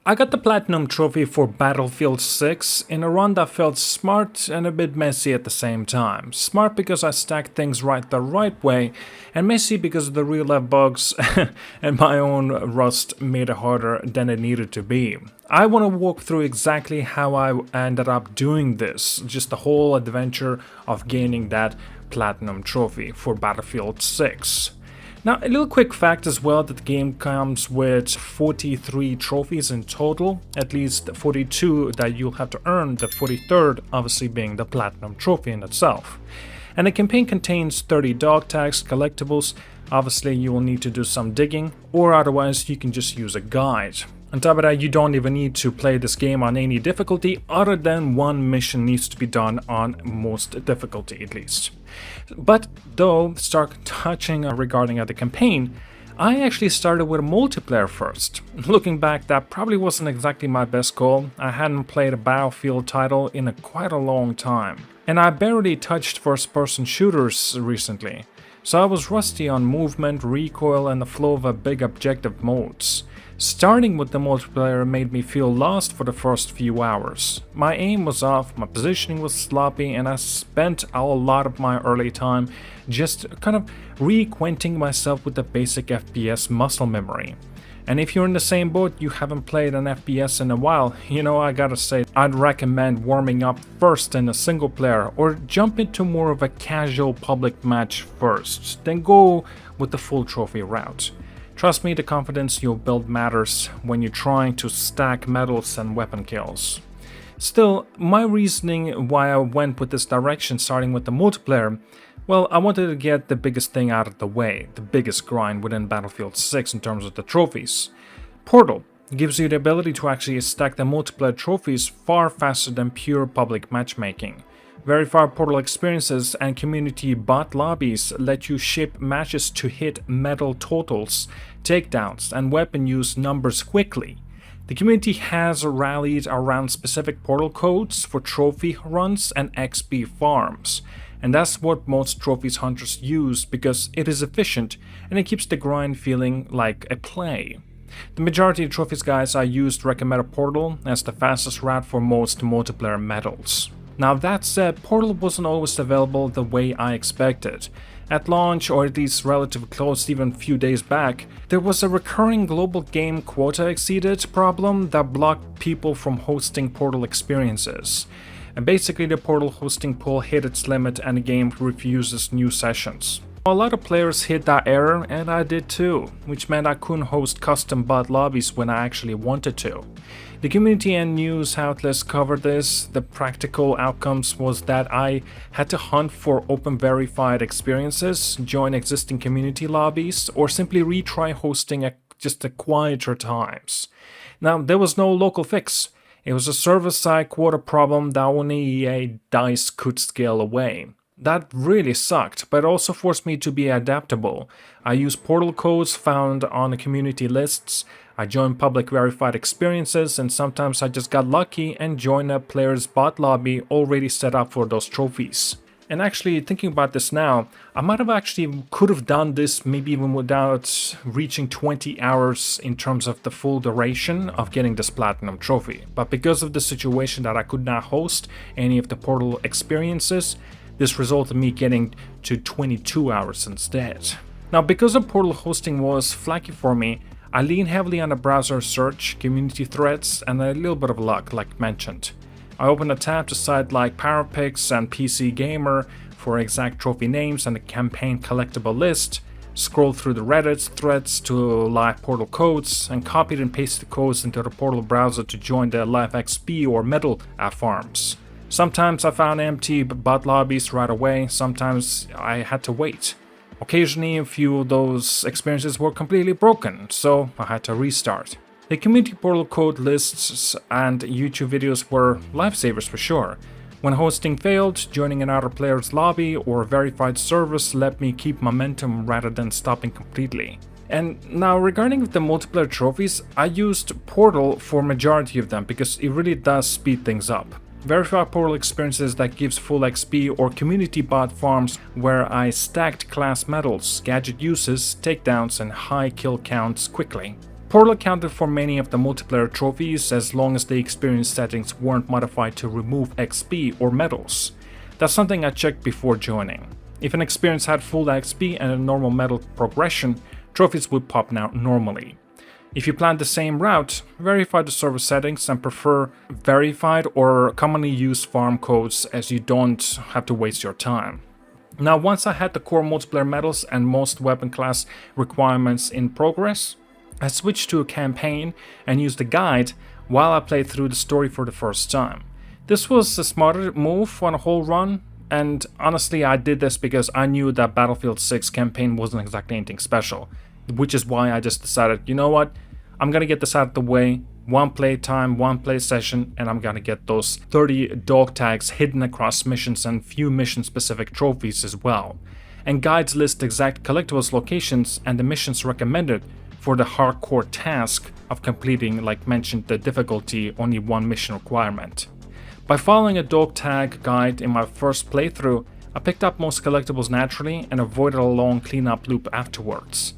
I got the Platinum Trophy for Battlefield 6 in a run that felt smart and a bit messy at the same time. Smart because I stacked things the right way, and messy because of the real-life bugs and my own rust made it harder than it needed to be. I want to walk through exactly how I ended up doing this, just the whole adventure of gaining that Platinum Trophy for Battlefield 6. Now, a little quick fact as well that the game comes with 43 trophies in total, at least 42 that you'll have to earn, the 43rd obviously being the Platinum Trophy in itself. And the campaign contains 30 dog tags, collectibles. Obviously you will need to do some digging, or otherwise you can just use a guide. On top of that, you don't even need to play this game on any difficulty other than one mission needs to be done on most difficulty at least. But though, start touching regarding the campaign, I actually started with a multiplayer first. Looking back, that probably wasn't exactly my best call. I hadn't played a Battlefield title in quite a long time. And I barely touched first-person shooters recently. So I was rusty on movement, recoil and the flow of a big objective modes. Starting with the multiplayer made me feel lost for the first few hours. My aim was off, my positioning was sloppy, and I spent a lot of my early time just kind of reacquainting myself with the basic FPS muscle memory. And if you're in the same boat, you haven't played an FPS in a while, I gotta say, I'd recommend warming up first in a single player or jump into more of a casual public match first, then go with the full trophy route. Trust me, the confidence you'll build matters when you're trying to stack medals and weapon kills. Still, my reasoning why I went with this direction starting with the multiplayer, well, I wanted to get the biggest thing out of the way, the biggest grind within Battlefield 6 in terms of the trophies. Portal gives you the ability to actually stack the multiplayer trophies far faster than pure public matchmaking. Verified Portal experiences and community bot lobbies let you ship matches to hit medal totals, takedowns, and weapon use numbers quickly. The community has rallied around specific portal codes for trophy runs and XP farms, and that's what most trophies hunters use because it is efficient and it keeps the grind feeling like a play. The majority of trophies guys I used recommend a Portal as the fastest route for most multiplayer medals. Now that said, Portal wasn't always available the way I expected. At launch, or at least relatively close even a few days back, there was a recurring global game quota exceeded problem that blocked people from hosting Portal experiences. And basically the Portal hosting pool hit its limit and the game refuses new sessions. A lot of players hit that error and I did too, which meant I couldn't host custom bot lobbies when I actually wanted to. The community and news outlets covered this. The practical outcomes was that I had to hunt for open verified experiences, join existing community lobbies, or simply retry hosting at just quieter times. Now, there was no local fix. It was a server-side quota problem that only EA DICE could scale away. That really sucked, but it also forced me to be adaptable. I used portal codes found on the community lists, I joined public verified experiences, and sometimes I just got lucky and joined a player's bot lobby already set up for those trophies. And actually, thinking about this now, I might have actually could have done this maybe even without reaching 20 hours in terms of the full duration of getting this Platinum Trophy. But because of the situation that I could not host any of the portal experiences, this resulted in me getting to 22 hours instead. Now, because the portal hosting was flaky for me, I lean heavily on the browser search, community threads, and a little bit of luck, like mentioned. I opened a tab to sites like PowerPix and PC Gamer for exact trophy names and the campaign collectible list, scrolled through the Reddit threads to live portal codes, and copied and pasted the codes into the portal browser to join the live XP or medal farms. Sometimes I found empty bot lobbies right away, sometimes I had to wait. Occasionally a few of those experiences were completely broken, so I had to restart. The community portal code lists and YouTube videos were lifesavers for sure. When hosting failed, joining another player's lobby or verified service let me keep momentum rather than stopping completely. And now regarding the multiplayer trophies, I used Portal for majority of them because it really does speed things up. Verified Portal experiences that gives full XP or community bot farms where I stacked class medals, gadget uses, takedowns and high kill counts quickly. Portal accounted for many of the multiplayer trophies as long as the experience settings weren't modified to remove XP or medals. That's something I checked before joining. If an experience had full XP and a normal medal progression, trophies would pop out normally. If you plan the same route, verify the server settings and prefer verified or commonly used farm codes as you don't have to waste your time. Now, once I had the core multiplayer medals and most weapon class requirements in progress, I switched to a campaign and used the guide while I played through the story for the first time. This was a smarter move on a whole run, and honestly I did this because I knew that Battlefield 6 campaign wasn't exactly anything special, which is why I just decided, you know what, I'm gonna get this out of the way, one play time, one play session, and I'm gonna get those 30 dog tags hidden across missions and few mission specific trophies as well. And guides list exact collectibles locations and the missions recommended for the hardcore task of completing, like mentioned, the difficulty only one mission requirement. By following a dog tag guide in my first playthrough, I picked up most collectibles naturally and avoided a long cleanup loop afterwards.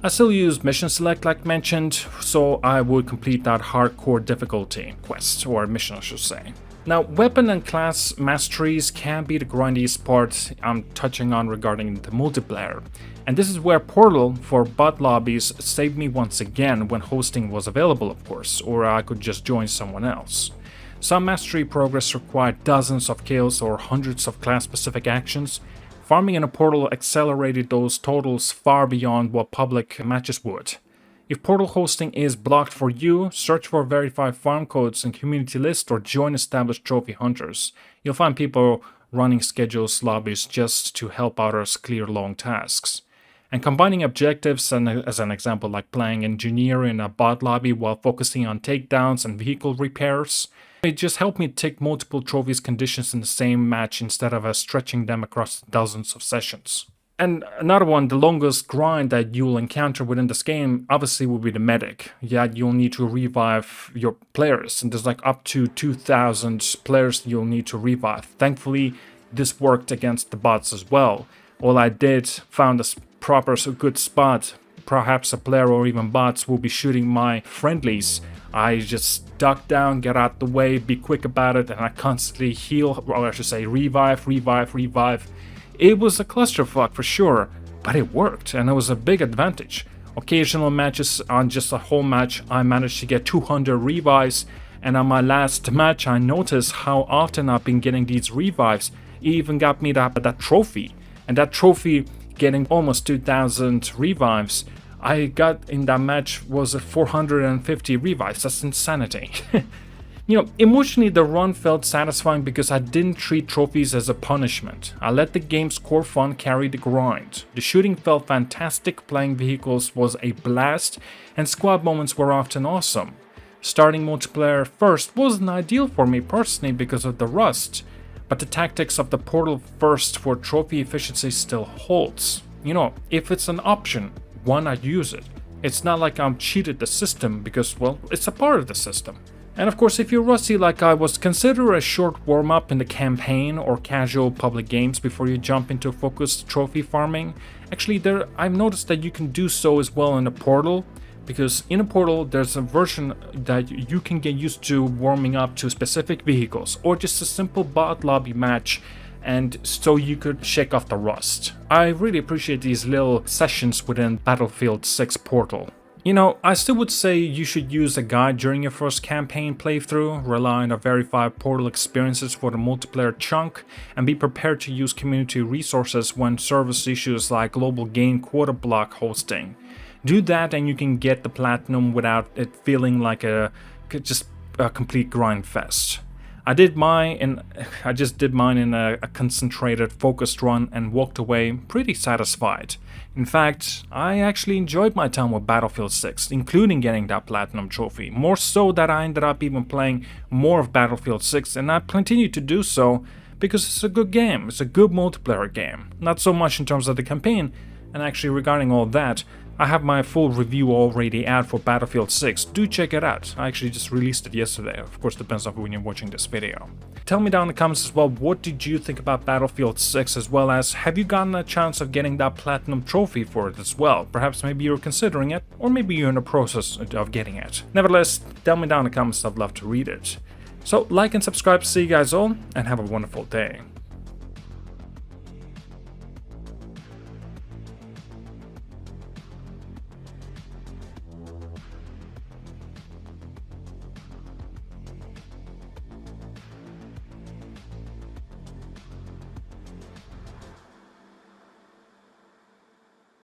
I still used mission select like mentioned, so I would complete that hardcore difficulty quest, or mission I should say. Now, weapon and class masteries can be the grindiest part I'm touching on regarding the multiplayer. And this is where Portal for bot lobbies saved me once again when hosting was available, of course, or I could just join someone else. Some mastery progress required dozens of kills or hundreds of class-specific actions. Farming in a Portal accelerated those totals far beyond what public matches would. If Portal hosting is blocked for you, search for verified farm codes in community list or join established trophy hunters. You'll find people running schedules lobbies just to help others clear long tasks. And combining objectives, and as an example like playing engineer in a bot lobby while focusing on takedowns and vehicle repairs, it just helped me tick multiple trophies conditions in the same match instead of stretching them across dozens of sessions. And another one, the longest grind that you'll encounter within this game obviously will be the medic. Yeah, you'll need to revive your players, and there's like up to 2,000 players you'll need to revive. Thankfully, this worked against the bots as well. All I did, found a proper good spot, perhaps a player or even bots will be shooting my friendlies. I just duck down, get out the way, be quick about it, and I constantly heal, or I should say revive. It was a clusterfuck for sure, but it worked, and it was a big advantage. Occasional matches, on just a whole match, I managed to get 200 revives, and on my last match I noticed how often I've been getting these revives. It even got me that trophy, and that trophy, getting almost 2,000 revives, I got in that match was 450 revives. That's insanity. You know, emotionally the run felt satisfying because I didn't treat trophies as a punishment. I let the game's core fun carry the grind. The shooting felt fantastic, playing vehicles was a blast, and squad moments were often awesome. Starting multiplayer first wasn't ideal for me personally because of the rust, but the tactics of the Portal first for trophy efficiency still holds. You know, if it's an option, why not use it? It's not like I'm cheated the system because, well, it's a part of the system. And of course, if you're rusty like I was, consider a short warm-up in the campaign or casual public games before you jump into focused trophy farming. Actually, I've noticed that you can do so as well in a Portal, because in a Portal there's a version that you can get used to warming up to specific vehicles or just a simple bot lobby match, and so you could shake off the rust. I really appreciate these little sessions within Battlefield 6 Portal. You know, I still would say you should use a guide during your first campaign playthrough, rely on a verified Portal experiences for the multiplayer chunk, and be prepared to use community resources when service issues like global game quota block hosting. Do that and you can get the platinum without it feeling like just a complete grind fest. I just did mine in a concentrated, focused run and walked away pretty satisfied. In fact, I actually enjoyed my time with Battlefield 6, including getting that platinum trophy. More so that I ended up even playing more of Battlefield 6, and I continue to do so because it's a good game. It's a good multiplayer game. Not so much in terms of the campaign, and actually regarding all that, I have my full review already out for Battlefield 6, do check it out. I actually just released it yesterday, of course depends on when you're watching this video. Tell me down in the comments as well, what did you think about Battlefield 6, as well as have you gotten a chance of getting that platinum trophy for it as well? Perhaps maybe you're considering it, or maybe you're in the process of getting it. Nevertheless, tell me down in the comments, I'd love to read it. So like and subscribe, see you guys all, and have a wonderful day.